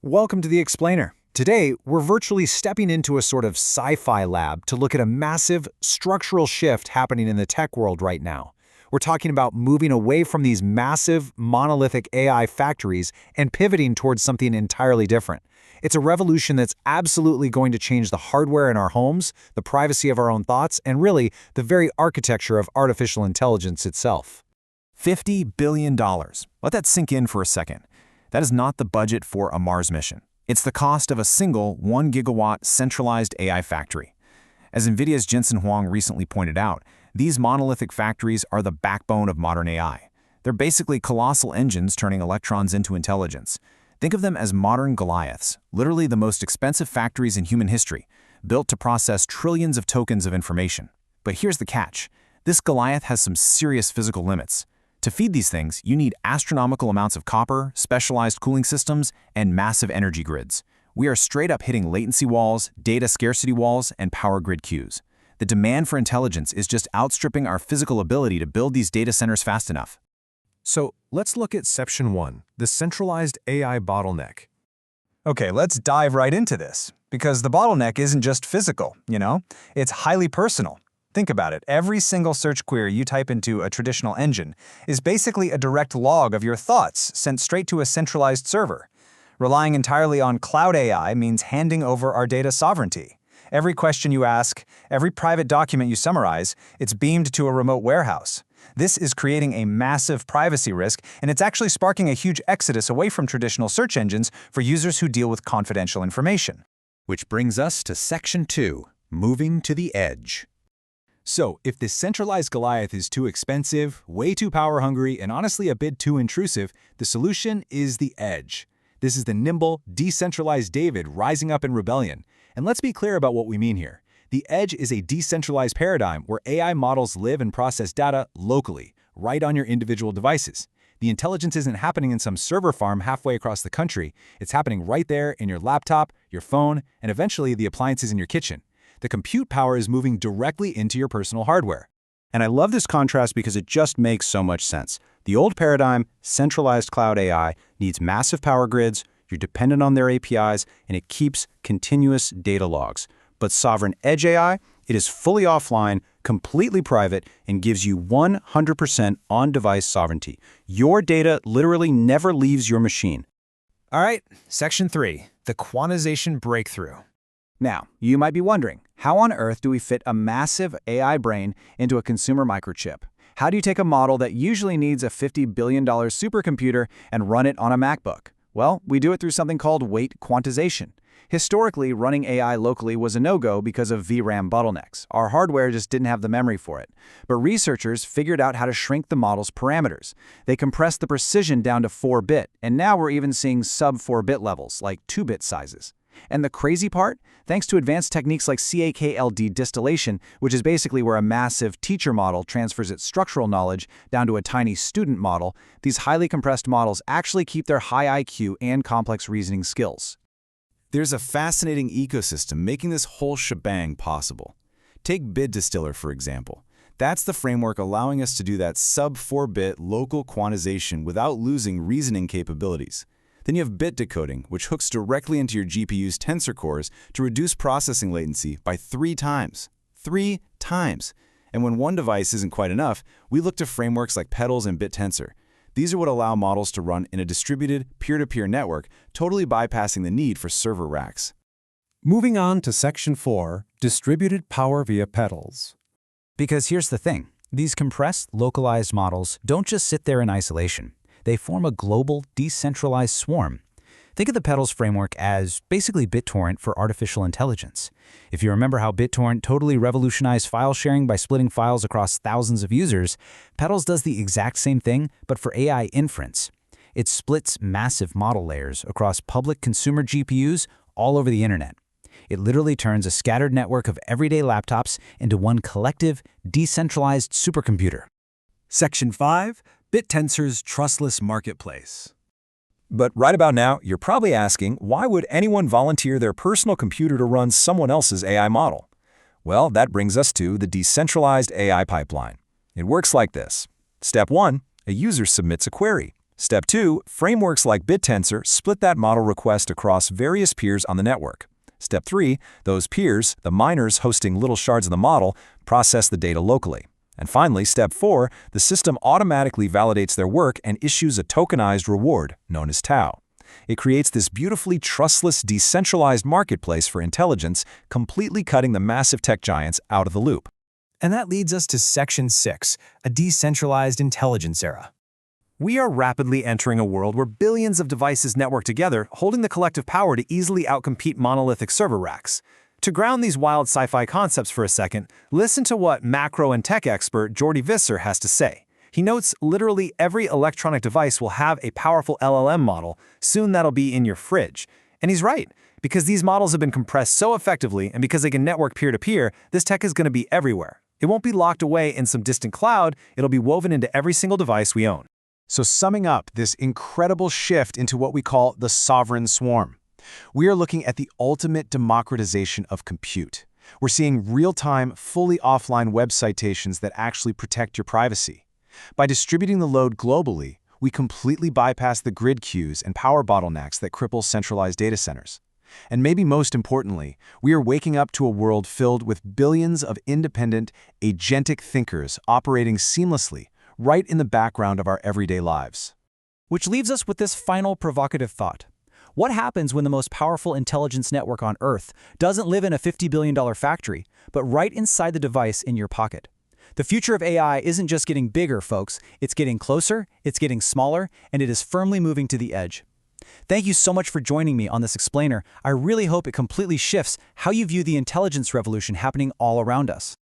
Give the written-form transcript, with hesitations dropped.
Welcome to the Explainer. Today, we're virtually stepping into a sort of sci-fi lab to look at a massive structural shift happening in the tech world right now. We're talking about moving away from these massive, monolithic AI factories and pivoting towards something entirely different. It's a revolution that's absolutely going to change the hardware in our homes, the privacy of our own thoughts, and really, the very architecture of artificial intelligence itself. $50 billion. Let that sink in for a second. That is not the budget for a Mars mission. It's the cost of a single 1 gigawatt centralized AI factory. As NVIDIA's Jensen Huang recently pointed out, these monolithic factories are the backbone of modern AI. They're basically colossal engines turning electrons into intelligence. Think of them as modern Goliaths, literally the most expensive factories in human history, built to process trillions of tokens of information. But here's the catch. This Goliath has some serious physical limits. To feed these things, you need astronomical amounts of copper, specialized cooling systems, and massive energy grids. We are straight up hitting latency walls, data scarcity walls, and power grid queues. The demand for intelligence is just outstripping our physical ability to build these data centers fast enough. So let's look at Section 1, the centralized AI bottleneck. Okay, let's dive right into this, because the bottleneck isn't just physical, it's highly personal. Think about it. Every single search query you type into a traditional engine is basically a direct log of your thoughts sent straight to a centralized server. Relying entirely on cloud AI means handing over our data sovereignty. Every question you ask, every private document you summarize, it's beamed to a remote warehouse. This is creating a massive privacy risk, and it's actually sparking a huge exodus away from traditional search engines for users who deal with confidential information. Which brings us to Section 2, moving to the edge. So, if this centralized Goliath is too expensive, way too power-hungry, and honestly a bit too intrusive, the solution is the edge. This is the nimble, decentralized David rising up in rebellion. And let's be clear about what we mean here. The edge is a decentralized paradigm where AI models live and process data locally, right on your individual devices. The intelligence isn't happening in some server farm halfway across the country. It's happening right there in your laptop, your phone, and eventually the appliances in your kitchen. The compute power is moving directly into your personal hardware. And I love this contrast because it just makes so much sense. The old paradigm, centralized cloud AI, needs massive power grids, you're dependent on their APIs, and it keeps continuous data logs. But sovereign edge AI, it is fully offline, completely private, and gives you 100% on-device sovereignty. Your data literally never leaves your machine. All right, Section 3, the quantization breakthrough. Now, you might be wondering, how on earth do we fit a massive AI brain into a consumer microchip? How do you take a model that usually needs a $50 billion supercomputer and run it on a MacBook? Well, we do it through something called weight quantization. Historically, running AI locally was a no-go because of VRAM bottlenecks. Our hardware just didn't have the memory for it. But researchers figured out how to shrink the model's parameters. They compressed the precision down to 4-bit, and now we're even seeing sub-4-bit levels, like 2-bit sizes. And the crazy part? Thanks to advanced techniques like CAKLD distillation, which is basically where a massive teacher model transfers its structural knowledge down to a tiny student model, these highly compressed models actually keep their high IQ and complex reasoning skills. There's a fascinating ecosystem making this whole shebang possible. Take BitDistiller, for example. That's the framework allowing us to do that sub-4-bit local quantization without losing reasoning capabilities. Then you have bit decoding, which hooks directly into your GPU's tensor cores to reduce processing latency by 3 times. 3 times! And when one device isn't quite enough, we look to frameworks like Petals and Bittensor. These are what allow models to run in a distributed, peer-to-peer network, totally bypassing the need for server racks. Moving on to Section 4, distributed power via Petals. Because here's the thing. These compressed, localized models don't just sit there in isolation. They form a global, decentralized swarm. Think of the Petals framework as basically BitTorrent for artificial intelligence. If you remember how BitTorrent totally revolutionized file sharing by splitting files across thousands of users, Petals does the exact same thing, but for AI inference. It splits massive model layers across public consumer GPUs all over the internet. It literally turns a scattered network of everyday laptops into one collective, decentralized supercomputer. Section 5, BitTensor's Trustless Marketplace. But right about now, you're probably asking, why would anyone volunteer their personal computer to run someone else's AI model? Well, that brings us to the decentralized AI pipeline. It works like this. Step 1, a user submits a query. Step 2, frameworks like BitTensor split that model request across various peers on the network. Step 3, those peers, the miners hosting little shards of the model, process the data locally. And finally, Step 4, the system automatically validates their work and issues a tokenized reward, known as tau. It creates this beautifully trustless, decentralized marketplace for intelligence, completely cutting the massive tech giants out of the loop. And that leads us to Section 6, a decentralized intelligence era. We are rapidly entering a world where billions of devices network together, holding the collective power to easily outcompete monolithic server racks. To ground these wild sci-fi concepts for a second, listen to what macro and tech expert Jordi Visser has to say. He notes literally every electronic device will have a powerful LLM model. Soon that'll be in your fridge. And he's right, because these models have been compressed so effectively and because they can network peer-to-peer, this tech is going to be everywhere. It won't be locked away in some distant cloud, it'll be woven into every single device we own. So summing up this incredible shift into what we call the sovereign swarm, we are looking at the ultimate democratization of compute. We're seeing real-time, fully offline web citations that actually protect your privacy. By distributing the load globally, we completely bypass the grid queues and power bottlenecks that cripple centralized data centers. And maybe most importantly, we are waking up to a world filled with billions of independent, agentic thinkers operating seamlessly, right in the background of our everyday lives. Which leaves us with this final provocative thought. What happens when the most powerful intelligence network on Earth doesn't live in a $50 billion factory, but right inside the device in your pocket? The future of AI isn't just getting bigger, folks. It's getting closer, it's getting smaller, and it is firmly moving to the edge. Thank you so much for joining me on this explainer. I really hope it completely shifts how you view the intelligence revolution happening all around us.